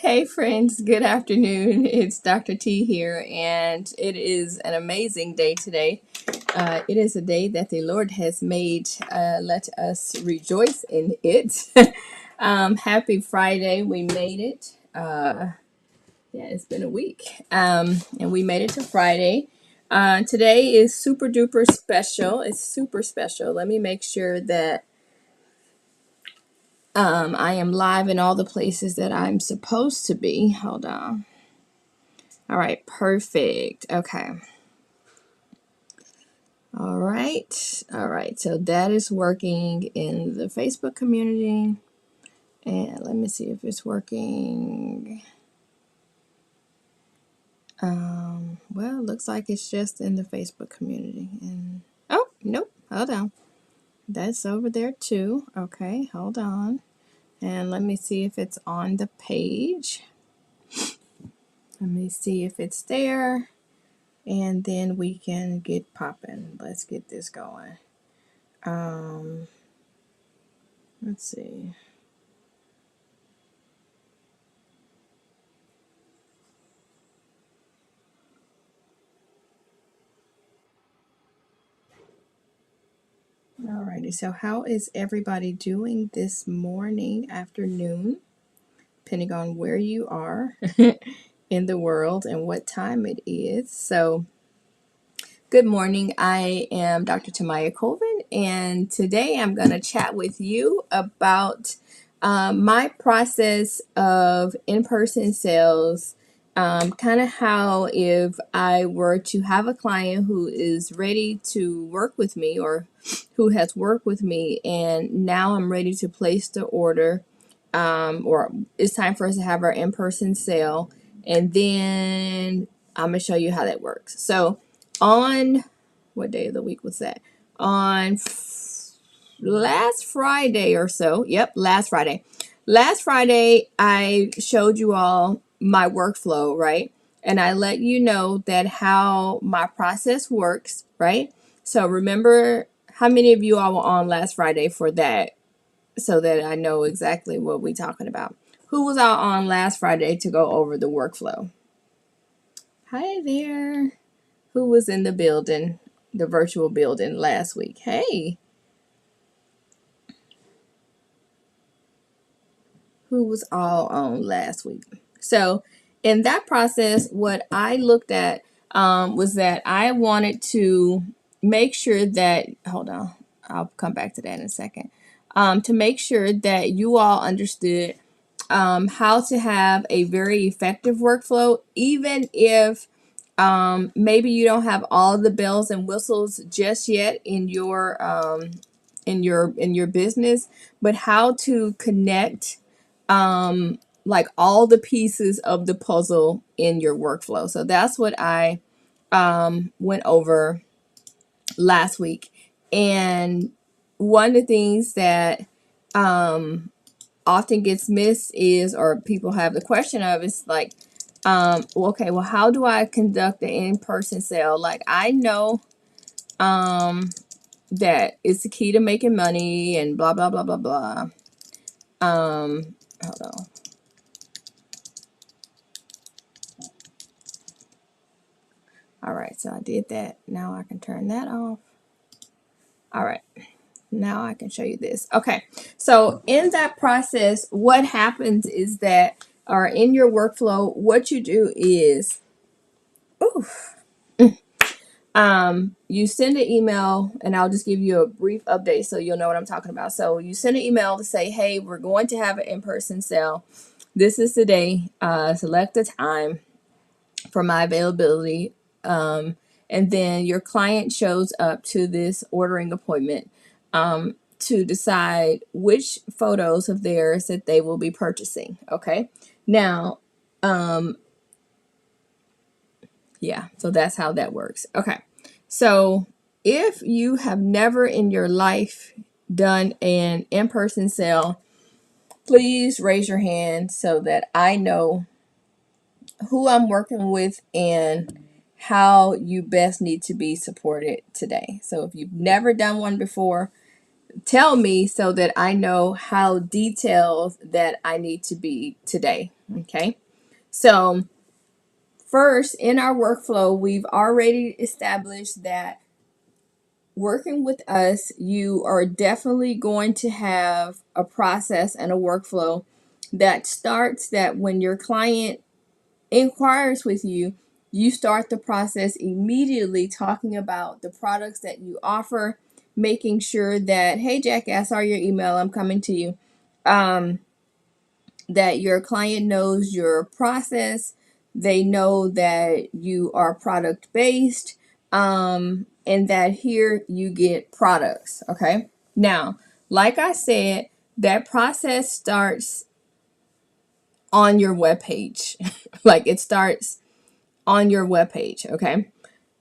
Hey friends, good afternoon. It's Dr. T here, and it is an amazing day today. It is a day that the Lord has made. Let us rejoice in it. Happy Friday. We made it. Yeah, it's been a week. And we made it to Friday. Today is super duper special. It's super special. Let me make sure that I am live in all the places that I'm supposed to be. Hold on. All right, perfect. Okay. All right. All right. So that is working in the Facebook community. And let me see if it's working. Well, it looks like it's just in the Facebook community. And oh, nope. Hold on. That's over there too. Okay, hold on. And let me see if it's on the page. Let me see if it's there. And then we can get popping. Let's get this going. Let's see. Alrighty, so how is everybody doing this morning, afternoon, depending on where you are in the world and what time it is? So, good morning. I am Dr. Tomayia Colvin, and today I'm going to chat with you about my process of in person sales. Kind of how, if I were to have a client who is ready to work with me or who has worked with me, and now I'm ready to place the order, or it's time for us to have our in person sale, and then I'm going to show you how that works. So, on what day of the week was that? On last Friday or so. Yep, last Friday. Last Friday, I showed you all my workflow, right? And I let you know that how my process works, right? So remember, how many of you all were on last Friday for that, so that I know exactly what we're talking about? Who was out on last Friday to go over the workflow? Hi there. Who was in the building, the virtual building last week? Hey, who was all on last week? So, in that process, what I looked at was that I wanted to make sure that, hold on, I'll come back to that in a second, to make sure that you all understood how to have a very effective workflow, even if maybe you don't have all the bells and whistles just yet in your in your business, but how to connect like all the pieces of the puzzle in your workflow. So that's what I went over last week. And one of the things that often gets missed is, or people have the question of, is like, okay, well, how do I conduct an in-person sale? Like, I know that it's the key to making money and blah, blah, blah, blah, blah. Hold on. All right, so I did that. Now I can turn that off. All right, now I can show you this. Okay, so in that process, what happens is that, or in your workflow, what you do is, you send an email, and I'll just give you a brief update so you'll know what I'm talking about. So you send an email to say, hey, we're going to have an in-person sale. This is the day. Select a time for my availability. And then your client shows up to this ordering appointment to decide which photos of theirs that they will be purchasing. Okay. Now, yeah, so that's how that works. Okay. So if you have never in your life done an in person sale, please raise your hand so that I know who I'm working with and how you best need to be supported today. So if you've never done one before, tell me so that I know how detailed that I need to be today. Okay. So first, in our workflow, we've already established that working with us, you are definitely going to have a process and a workflow that starts that when your client inquires with you, you start the process immediately talking about the products that you offer, making sure that, hey, Jackie, I saw your email, I'm coming to you. That your client knows your process, they know that you are product based, and that here you get products. Okay. Now, like I said, that process starts on your webpage. Like it starts on your webpage. Okay.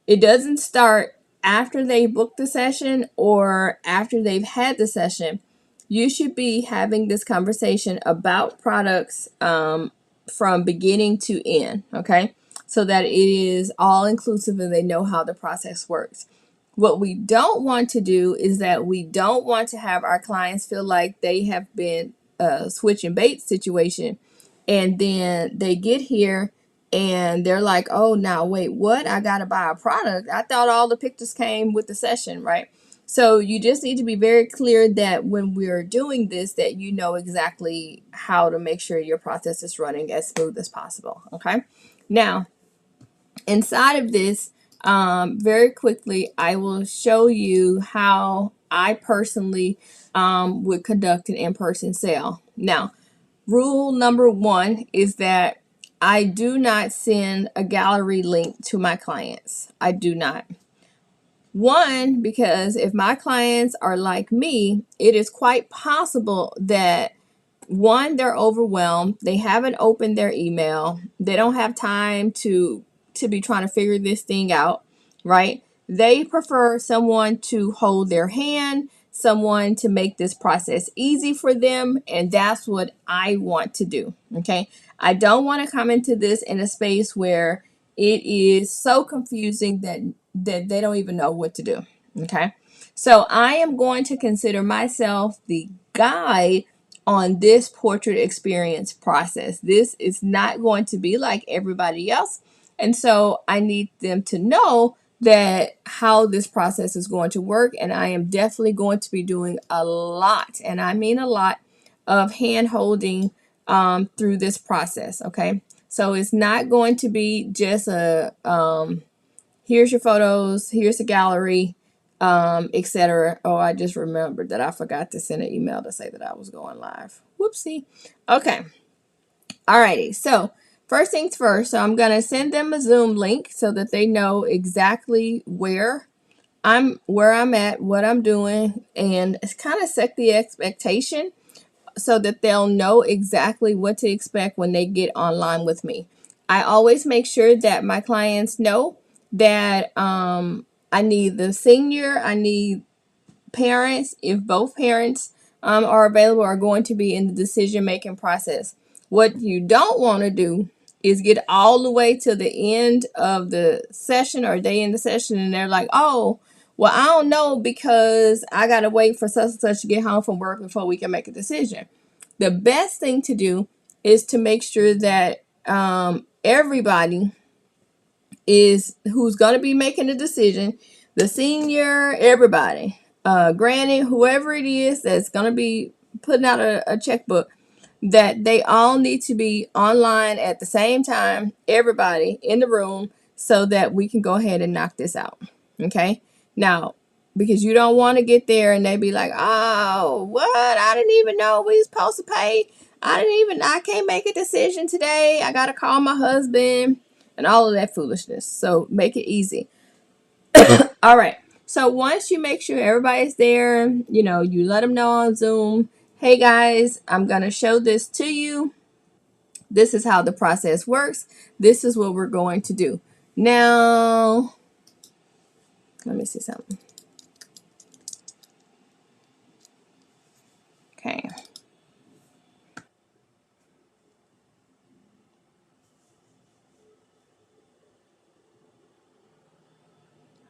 It doesn't start after they book the session or after they've had the session. You should be having this conversation about products from beginning to end, okay? So that it is all inclusive and they know how the process works. What we don't want to do is that we don't want to have our clients feel like they have been switch and bait situation, and then they get here and they're like, oh, now wait, what? I gotta buy a product. I thought all the pictures came with the session, right? So you just need to be very clear that when we're doing this, that you know exactly how to make sure your process is running as smooth as possible. Okay. Now, inside of this, very quickly, I will show you how I personally would conduct an in-person sale. Now, rule number one is that I do not send a gallery link to my clients. I do not. One, because if my clients are like me, it is quite possible that one, they're overwhelmed, they haven't opened their email, they don't have time to be trying to figure this thing out, right? They prefer someone to hold their hand, someone to make this process easy for them, and that's what I want to do. Okay. I don't want to come into this in a space where it is so confusing that they don't even know what to do. Okay. So I am going to consider myself the guide on this portrait experience process. This is not going to be like everybody else. And so I need them to know that how this process is going to work. And I am definitely going to be doing a lot, and I mean a lot, of hand holding through this process. Okay. So it's not going to be just a here's your photos, here's a gallery, etc. Oh, I just remembered that I forgot to send an email to say that I was going live. Whoopsie. Okay. Alrighty. So first things first. So I'm going to send them a Zoom link so that they know exactly where I'm at, what I'm doing, and it's kind of set the expectation so that they'll know exactly what to expect when they get online with me. I always make sure that my clients know that I need the senior, I need parents, if both parents are available, are going to be in the decision making process. What you don't want to do is get all the way to the end of the session or day in the session and they're like, oh, well, I don't know because I got to wait for such and such to get home from work before we can make a decision. The best thing to do is to make sure that everybody is who's going to be making the decision, the senior, everybody, granny, whoever it is that's going to be putting out a checkbook, that they all need to be online at the same time, everybody in the room, so that we can go ahead and knock this out. Okay. Now, because you don't want to get there and they be like, oh, what? I didn't even know we was supposed to pay. I can't make a decision today. I got to call my husband and all of that foolishness. So make it easy. All right. So once you make sure everybody's there, you let them know on Zoom, hey guys, I'm going to show this to you. This is how the process works. This is what we're going to do. Now, let me see something. Okay.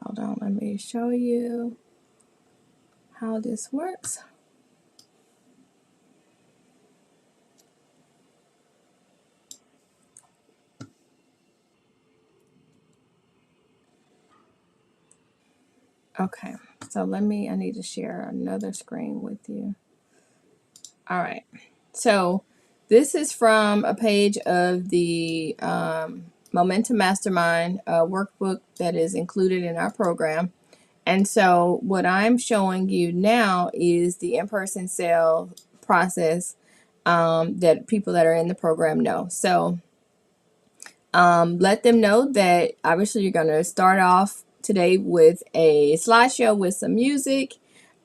Hold on. Let me show you how this works. Okay, so I need to share another screen with you. All right, so this is from a page of the Momentum Mastermind workbook that is included in our program. And so what I'm showing you now is the in-person sale process that people that are in the program know. So let them know that obviously you're going to start off today with a slideshow with some music.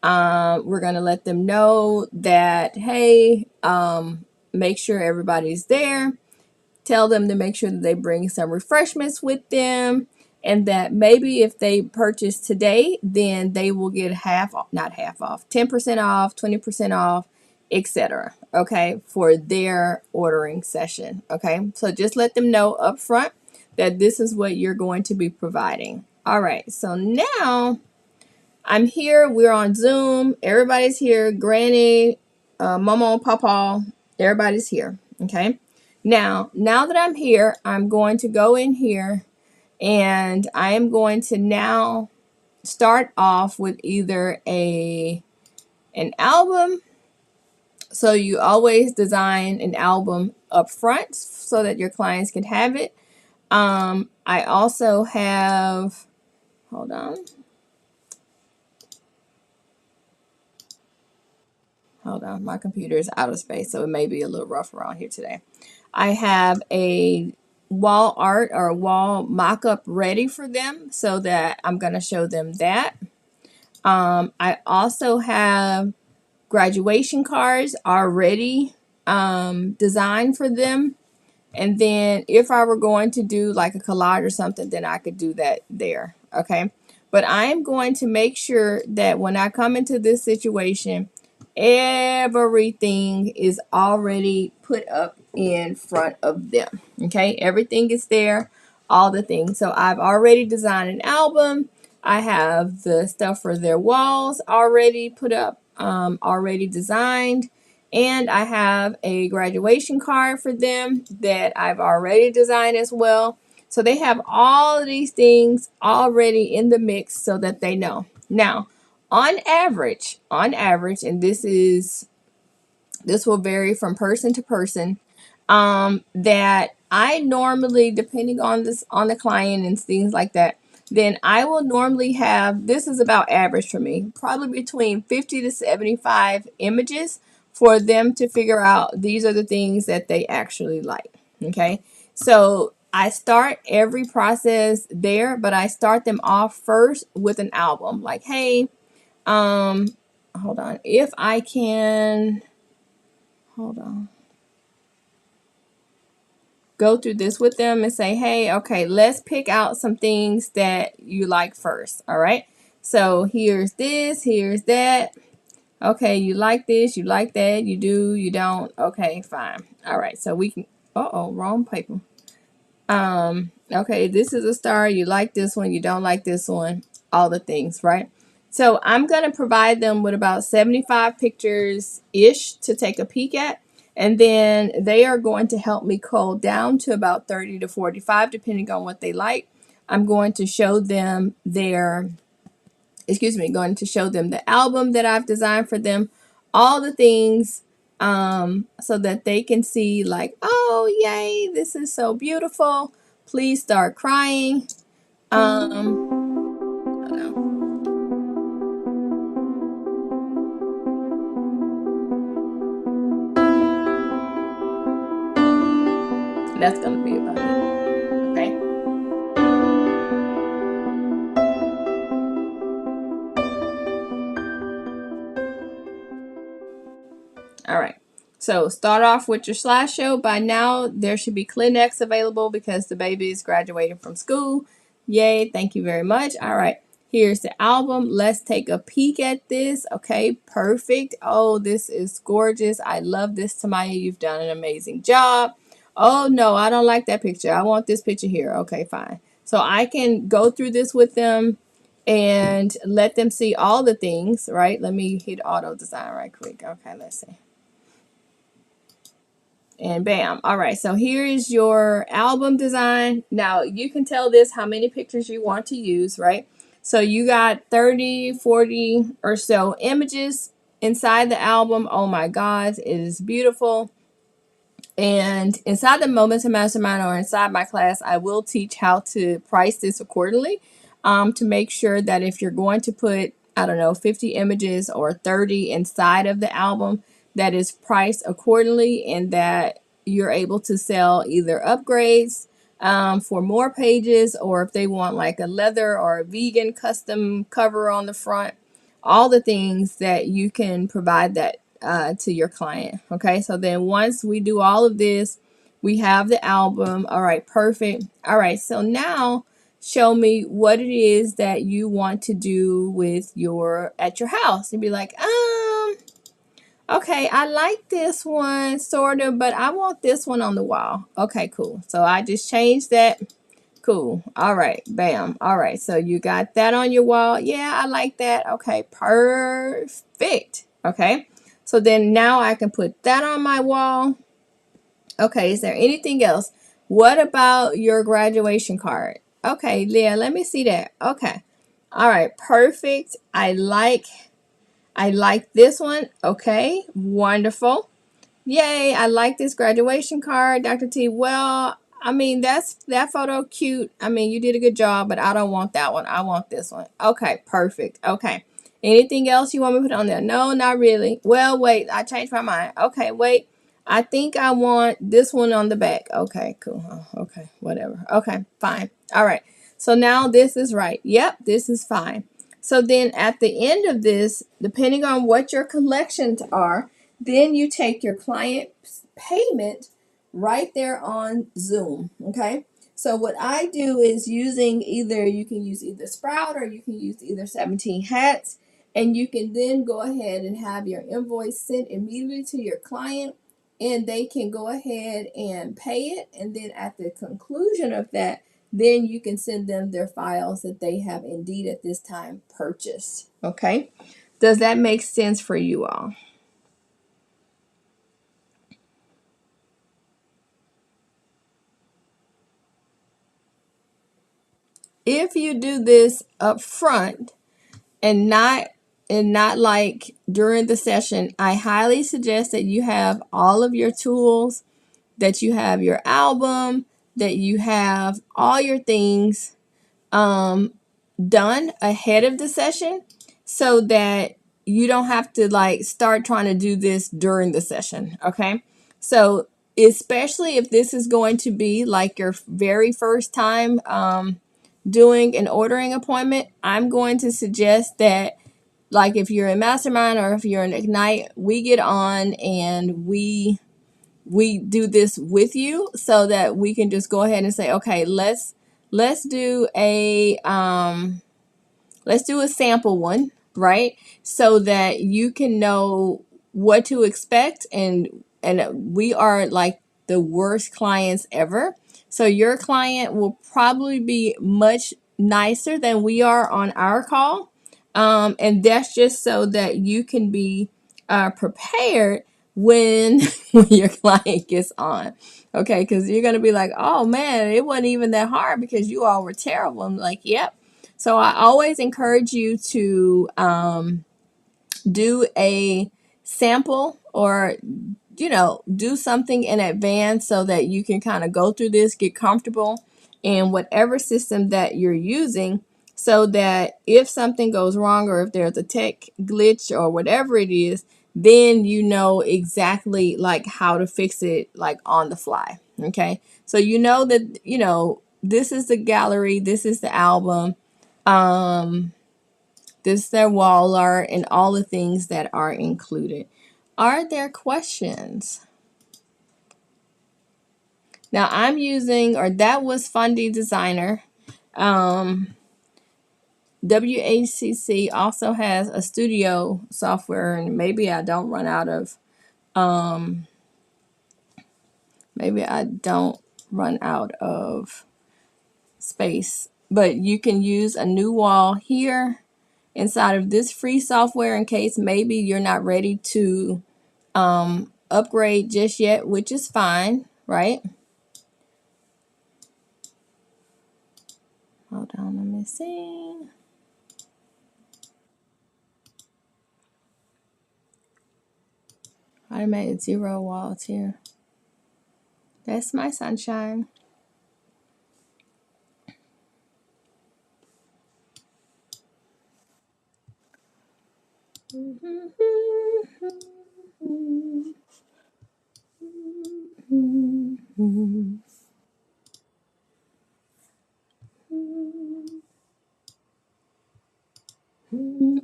We're going to let them know that, hey, make sure everybody's there. Tell them to make sure that they bring some refreshments with them, and that maybe if they purchase today, then they will get not half off, 10% off, 20% off, etc. Okay, for their ordering session. Okay, so just let them know up front that this is what you're going to be providing. All right, so now I'm here. We're on Zoom. Everybody's here. Granny, Momo, Papa, everybody's here. Okay. Now that I'm here, I'm going to go in here and I am going to now start off with either an album. So you always design an album up front so that your clients can have it. I also have, hold on. Hold on, my computer is out of space, so it may be a little rough around here today. I have a wall art or wall mock-up ready for them so that I'm going to show them that. I also have graduation cards already designed for them. And then if I were going to do like a collage or something, then I could do that there. Okay. But I am going to make sure that when I come into this situation, everything is already put up in front of them. Okay. Everything is there, all the things. So I've already designed an album. I have the stuff for their walls already put up, already designed. And I have a graduation card for them that I've already designed as well. So they have all of these things already in the mix so that they know. Now, on average, and this will vary from person to person, that I normally, depending on the client and things like that, then I will normally have, this is about average for me, probably between 50 to 75 images for them to figure out these are the things that they actually like. Okay. So I start every process there, but I start them off first with an album. Like, hey, hold on. If I can, hold on. Go through this with them and say, hey, okay, let's pick out some things that you like first. All right. So here's this, here's that. Okay, you like this, you like that, you do, you don't. Okay, fine. All right. So we can, wrong paper. Okay, this is a star. You like this one, you don't like this one, all the things, right? So I'm going to provide them with about 75 pictures-ish to take a peek at. And then they are going to help me cull down to about 30 to 45, depending on what they like. I'm going to show them going to show them the album that I've designed for them, all the things, so that they can see like, oh, yay, this is so beautiful. Please start crying. I don't know. That's going to be about it. Okay. All right. So start off with your slideshow. By now, there should be Kleenex available because the baby is graduating from school. Yay. Thank you very much. All right. Here's the album. Let's take a peek at this. Okay. Perfect. Oh, this is gorgeous. I love this, Tomayia. You've done an amazing job. Oh, no, I don't like that picture. I want this picture here. Okay, fine. So I can go through this with them and let them see all the things, right? Let me hit auto design right quick. Okay, let's see. And bam. All right, so here is your album design. Now you can tell this how many pictures you want to use, right? So you got 30, 40 or so images inside the album. Oh my God, it is beautiful. And inside the Momentum Mastermind or inside my class, I will teach how to price this accordingly, to make sure that if you're going to put, I don't know, 50 images or 30 inside of the album, that is priced accordingly and that you're able to sell either upgrades for more pages, or if they want like a leather or a vegan custom cover on the front, all the things that you can provide that to your client. Okay, so then once we do all of this, we have the album. All right, perfect. All right, so now show me what it is that you want to do with your at your house. And be like, okay, I like this one sort of, but I want this one on the wall. Okay, cool. So I just changed that. Cool. All right. Bam. All right. So you got that on your wall. Yeah, I like that. Okay. Perfect. Okay. So then now I can put that on my wall. Okay. Is there anything else? What about your graduation card? Okay, Leah, let me see that. Okay. All right. Perfect. I like this one. Okay. Wonderful. Yay, I like this graduation card, Dr. T. Well, I mean, that photo cute. I mean, you did a good job, but I don't want that one. I want this one. Okay, perfect. Okay. Anything else you want me to put on there? No, not really. Well, wait, I changed my mind. Okay, wait. I think I want this one on the back. Okay, cool. Oh, okay, whatever. Okay, fine. All right. So now this is right. Yep, this is fine. So then at the end of this, depending on what your collections are, then you take your client's payment right there on Zoom. Okay. So what I do is using you can use either Sprout or you can use either 17 Hats, and you can then go ahead and have your invoice sent immediately to your client, and they can go ahead and pay it. And then at the conclusion of that, then you can send them their files that they have indeed at this time purchased. Okay. Does that make sense for you all? If you do this up front and not like during the session, I highly suggest that you have all of your tools, that you have your album, that you have all your things done ahead of the session, so that you don't have to like start trying to do this during the session. Okay, so especially if this is going to be like your very first time doing an ordering appointment, I'm going to suggest that, like, if you're in Mastermind or if you're in Ignite, we get on and we do this with you, so that we can just go ahead and say, okay, let's do a sample one, right? So that you can know what to expect, and we are like the worst clients ever. So your client will probably be much nicer than we are on our call. And that's just so that you can be prepared when when your client gets on. Okay, because you're gonna be like, oh man, it wasn't even that hard because you all were terrible. I'm like, yep. So I always encourage you to do a sample, or do something in advance so that you can kind of go through this, get comfortable in whatever system that you're using, so that if something goes wrong or if there's a tech glitch or whatever it is, then you know exactly like how to fix it like on the fly. Okay, so that this is the gallery, this is the album, this is their wall art, and all the things that are included. Are there questions? Now I'm using, or that was Fundy Designer. WACC also has a studio software, and maybe I don't run out of space but you can use a new wall here inside of this free software in case maybe you're not ready to upgrade just yet, which is fine, right? Hold on, let me see. I made 0 walls here. That's my sunshine.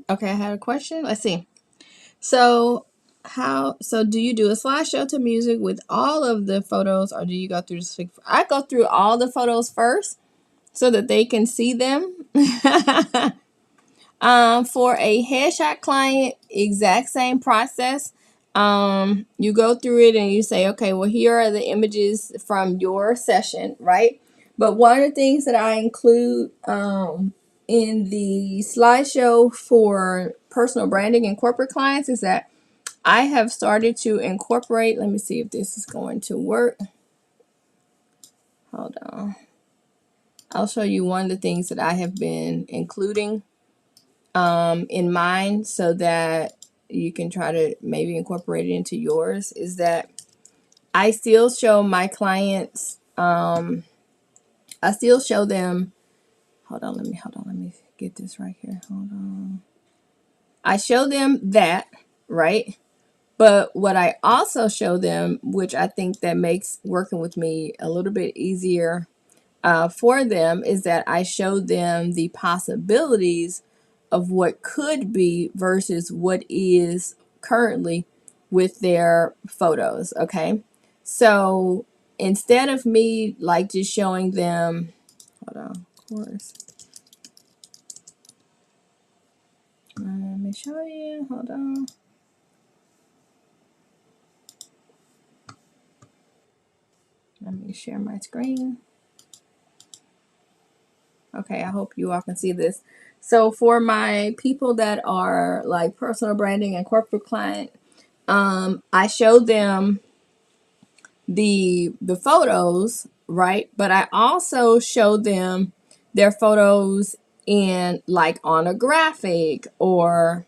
Okay, I had a question. Let's see. So do you do a slideshow to music with all of the photos, or do you go through I go through all the photos first so that they can see them. For a headshot client, exact same process. You go through it and you say, okay, well, here are the images from your session, right? But one of the things that I include in the slideshow for personal branding and corporate clients is that I have started to incorporate, let me see if this is going to work. Hold on. I'll show you one of the things that I have been including in mine so that you can try to maybe incorporate it into yours, is that I still show my clients, I still show them, hold on, let me get this right here. Hold on. I show them that, right? But what I also show them, which I think that makes working with me a little bit easier for them, is that I show them the possibilities of what could be versus what is currently with their photos. Okay. So instead of me like just showing them, hold on, of course. Let me show you. Hold on. Let me share my screen. Okay, I hope you all can see this. So for my people that are like personal branding and corporate client, I show them the photos, right? But I also show them their photos in like on a graphic, or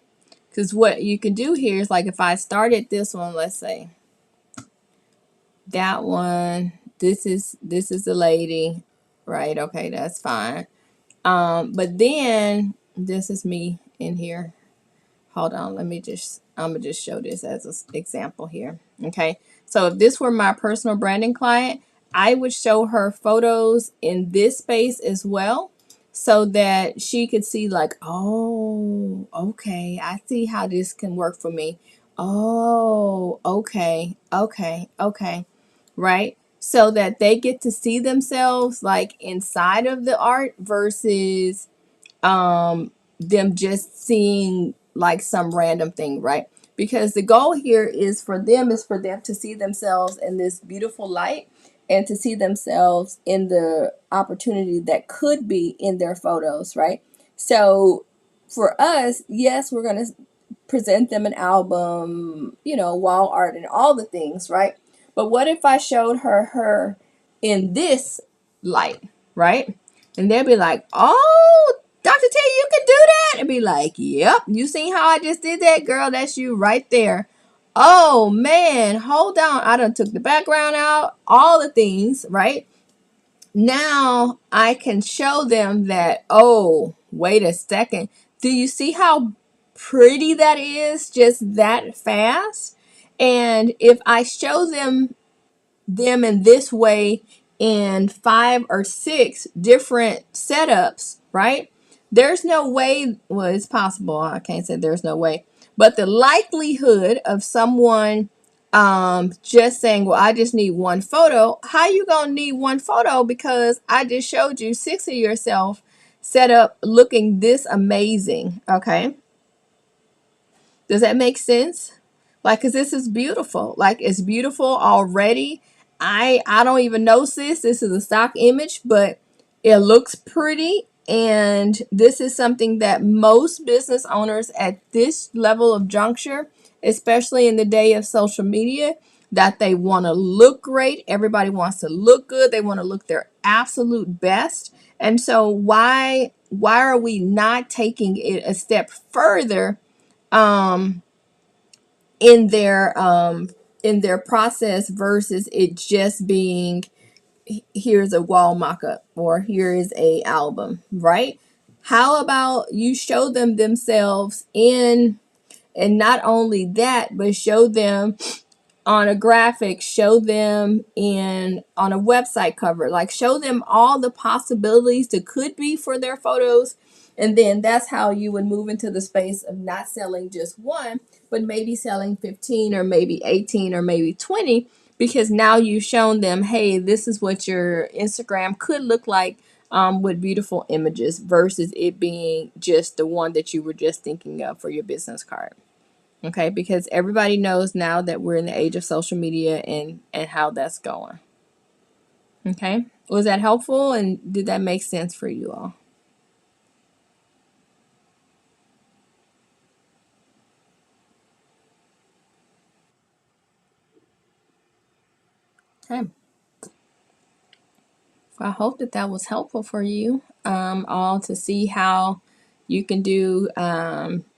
because what you can do here is like if I started this one, let's say that one, this is the lady, right? Okay, that's fine. But then this is me in here. Hold on, I'm gonna just show this as an example here. Okay, so if this were my personal branding client, I would show her photos in this space as well so that she could see like, oh, okay, I see how this can work for me. Oh, okay, okay, right? So that they get to see themselves like inside of the art versus them just seeing like some random thing, right? Because the goal here is for them to see themselves in this beautiful light and to see themselves in the opportunity that could be in their photos, right? So for us, yes, we're going to present them an album, wall art and all the things, right? But what if I showed her in this light, right? And they'd be like, oh, Dr. T, you can do that? And be like, yep, you seen how I just did that? Girl, that's you right there. Oh, man, hold on. I done took the background out, all the things, right? Now I can show them that, oh, wait a second. Do you see how pretty that is just that fast? And if I show them in this way in 5 or 6 different setups, right? There's no way, well, it's possible. I can't say there's no way, but the likelihood of someone just saying, well, I just need one photo. How you gonna need one photo? Because I just showed you 6 of yourself set up looking this amazing. Okay. Does that make sense? Like, cause this is beautiful. Like, it's beautiful already. I don't even know, sis. This is a stock image, but It looks pretty, and this is something that most business owners at this level of juncture, especially in the day of social media, that they want to look great. Everybody wants to look good. They want to look their absolute best. And so why are we not taking it a step further um in their process versus it just being, here's a wall mock-up or here is a album, right? How about you show them themselves in, and not only that, but show them on a graphic, show them in on a website cover, like show them all the possibilities that could be for their photos. And then that's how you would move into the space of not selling just one, but maybe selling 15 or maybe 18 or maybe 20, because now you've shown them, hey, this is what your Instagram could look like, with beautiful images versus it being just the one that you were just thinking of for your business card. Okay, because everybody knows now that we're in the age of social media and how that's going. Okay, was that helpful, and did that make sense for you all? Okay, well, I hope that that was helpful for you all to see how you can do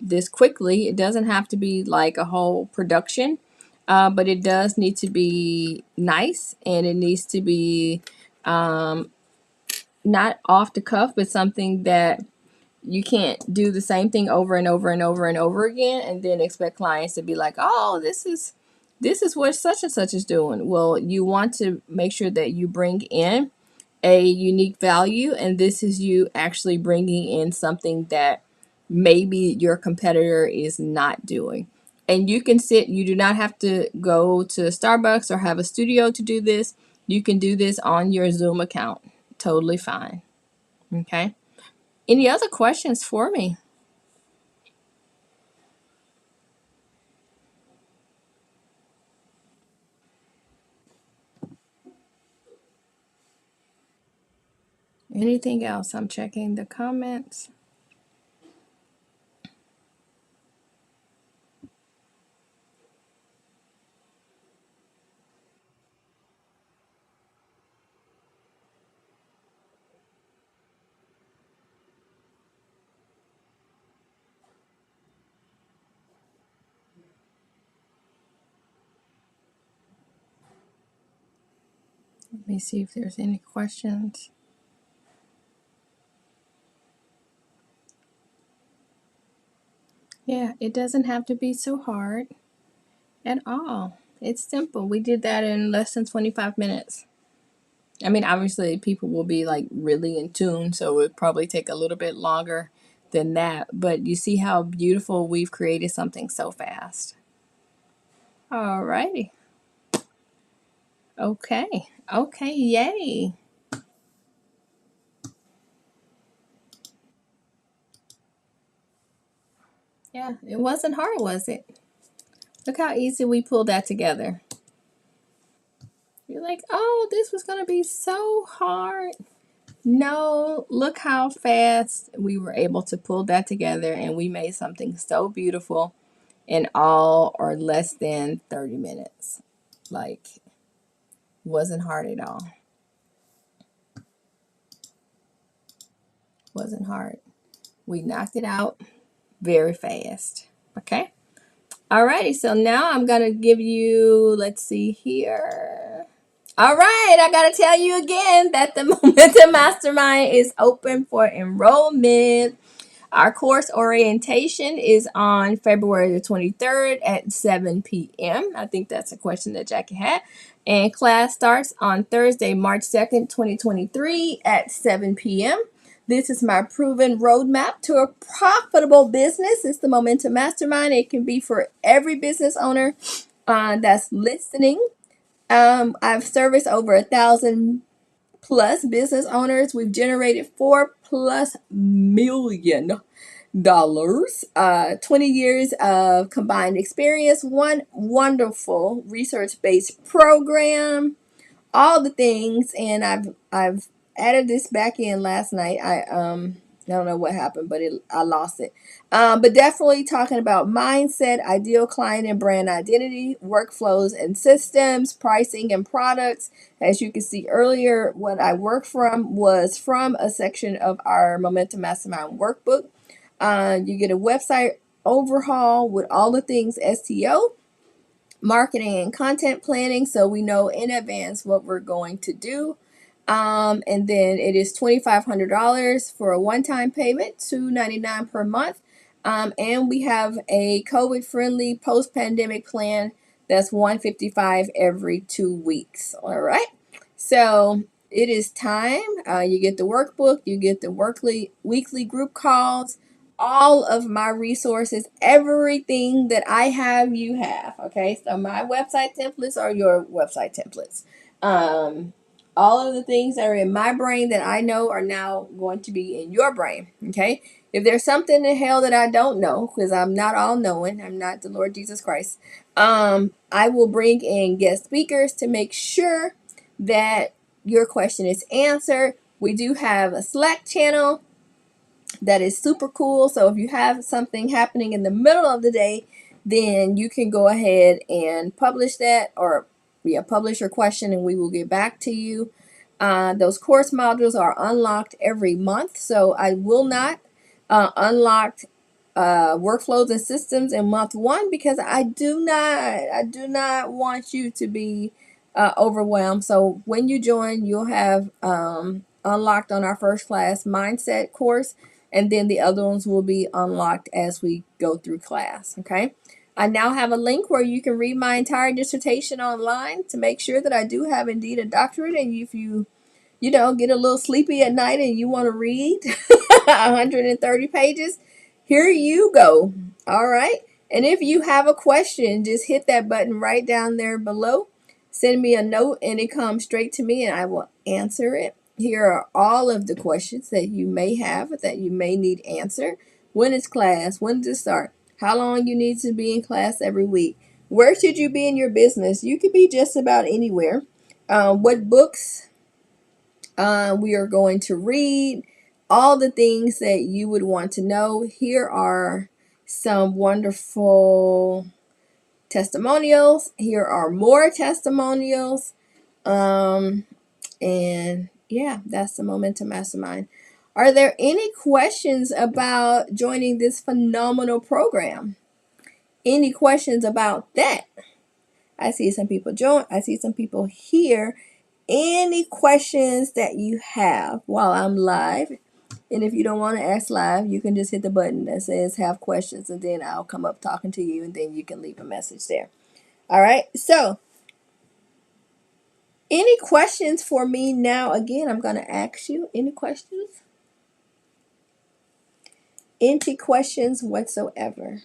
this quickly. It doesn't have to be like a whole production, but it does need to be nice, and it needs to be not off the cuff, but something that you can't do the same thing over and over and over and over again and then expect clients to be like, oh, this is what such and such is doing. Well, you want to make sure that you bring in a unique value, and this is you actually bringing in something that maybe your competitor is not doing. And you can sit, you do not have to go to Starbucks or have a studio to do this. You can do this on your Zoom account. Totally fine. Okay. Any other questions for me? Anything else? I'm checking the comments. Let me see if there's any questions. Yeah, it doesn't have to be so hard at all. It's simple. We did that in less than 25 minutes. I mean, obviously, people will be like really in tune, so it would probably take a little bit longer than that. But you see how beautiful we've created something so fast. Alrighty. Okay. Okay. Yay. Yeah, it wasn't hard, was it? Look how easy we pulled that together. You're like, oh, this was going to be so hard. No, look how fast we were able to pull that together, and we made something so beautiful in all or less than 30 minutes. Like, wasn't hard at all. Wasn't hard. We knocked it out very fast. Okay. Alrighty, so now I'm going to give you, let's see here. All right, I got to tell you again that the Momentum Mastermind is open for enrollment. Our course orientation is on February the 23rd at 7 p.m. I think that's a question that Jackie had. And class starts on Thursday, March 2nd, 2023 at 7 p.m. This is my proven roadmap to a profitable business. It's the Momentum Mastermind. It can be for every business owner that's listening. I've serviced over 1,000 plus business owners. We've generated $4+ million, 20 years of combined experience, one wonderful research-based program, all the things. And I've added this back in last night. I don't know what happened, but I lost it. But definitely talking about mindset, ideal client and brand identity, workflows and systems, pricing and products. As you can see earlier, what I worked from was from a section of our Momentum Mastermind workbook. You get a website overhaul with all the things STO, marketing and content planning, so we know in advance what we're going to do. And then it is $2,500 for a one-time payment, $299 per month. And we have a COVID-friendly post-pandemic plan that's $155 every 2 weeks. All right. So it is time. You get the workbook, you get the weekly group calls, all of my resources, everything that I have, you have. Okay, so my website templates are your website templates. All of the things that are in my brain that I know are now going to be in your brain. Okay, if there's something in hell that I don't know, because I'm not all knowing, I'm not the Lord Jesus Christ, I will bring in guest speakers to make sure that your question is answered. We do have a Slack channel that is super cool. So if you have something happening in the middle of the day, then you can go ahead and publish that, or publish your question and we will get back to you. Those course modules are unlocked every month. So I will not unlock workflows and systems in month one, because I do not want you to be overwhelmed. So when you join, you'll have unlocked on our first class mindset course, and then the other ones will be unlocked as we go through class. Okay, I now have a link where you can read my entire dissertation online to make sure that I do have indeed a doctorate. And if you get a little sleepy at night and you want to read 130 pages, here you go. All right. And if you have a question, just hit that button right down there below. Send me a note and it comes straight to me and I will answer it. Here are all of the questions that you may have, that you may need answered. When is class? When does it start? How long you need to be in class every week? Where should you be in your business? You could be just about anywhere. What books we are going to read, all the things that you would want to know. Here are some wonderful testimonials. Here are more testimonials. And yeah, that's the Momentum Mastermind. Are there any questions about joining this phenomenal program? Any questions about that? I see some people join. I see some people here. Any questions that you have while I'm live? And if you don't want to ask live, you can just hit the button that says have questions, and then I'll come up talking to you, and then you can leave a message there. All right. So any questions for me now? Again, I'm going to ask you any questions? Any questions whatsoever?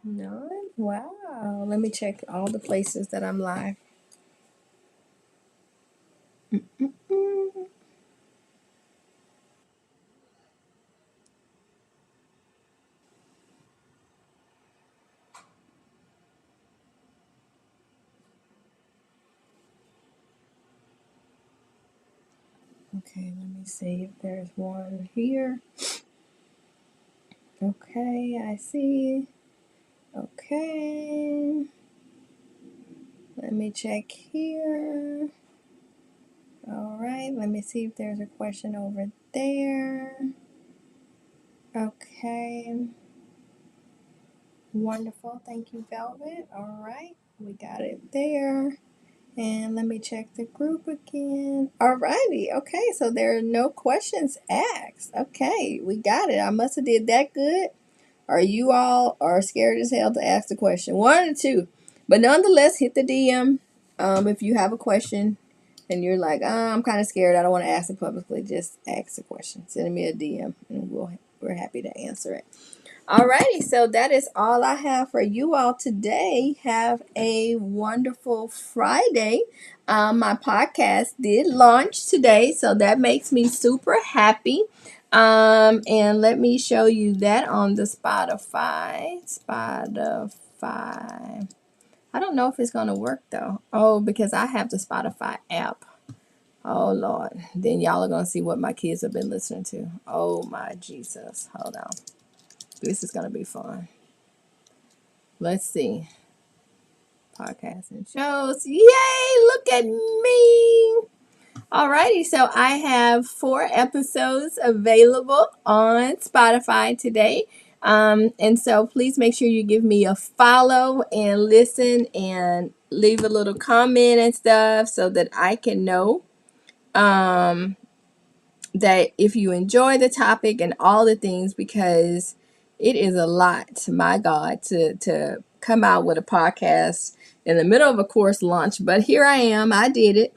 None? Wow. Let me check all the places that I'm live. Mm-mm-mm. Okay, let me see if there's one here. Okay, I see. Okay. Let me check here. All right, let me see if there's a question over there. Okay. Wonderful. Thank you, Velvet. All right, we got it there. And let me check the group again. Alrighty, okay, so there are no questions asked. Okay, we got it. I must have did that good. Or you all are scared as hell to ask the question. One or two. But nonetheless, hit the DM if you have a question and you're like, I'm kind of scared. I don't want to ask it publicly. Just ask the question. Send me a DM and we're happy to answer it. Alrighty, so that is all I have for you all today. Have a wonderful Friday. My podcast did launch today, so that makes me super happy. And let me show you that on the Spotify. Spotify. I don't know if it's going to work though. Oh, because I have the Spotify app. Oh, Lord. Then y'all are going to see what my kids have been listening to. Oh, my Jesus. Hold on. This is going to be fun. Let's see. Podcasts and shows. Yay! Look at me. Alrighty, so I have 4 episodes available on Spotify today. And so please make sure you give me a follow and listen and leave a little comment and stuff so that I can know that if you enjoy the topic and all the things, because it is a lot, my God, to come out with a podcast in the middle of a course launch. But here I am. I did it.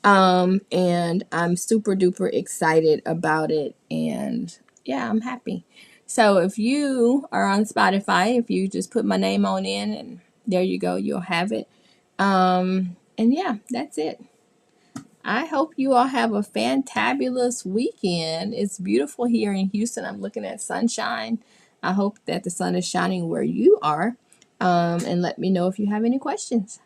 And I'm super duper excited about it. And yeah, I'm happy. So if you are on Spotify, if you just put my name on in, and there you go, you'll have it. And yeah, that's it. I hope you all have a fantabulous weekend. It's beautiful here in Houston. I'm looking at sunshine. I hope that the sun is shining where you are. And let me know if you have any questions.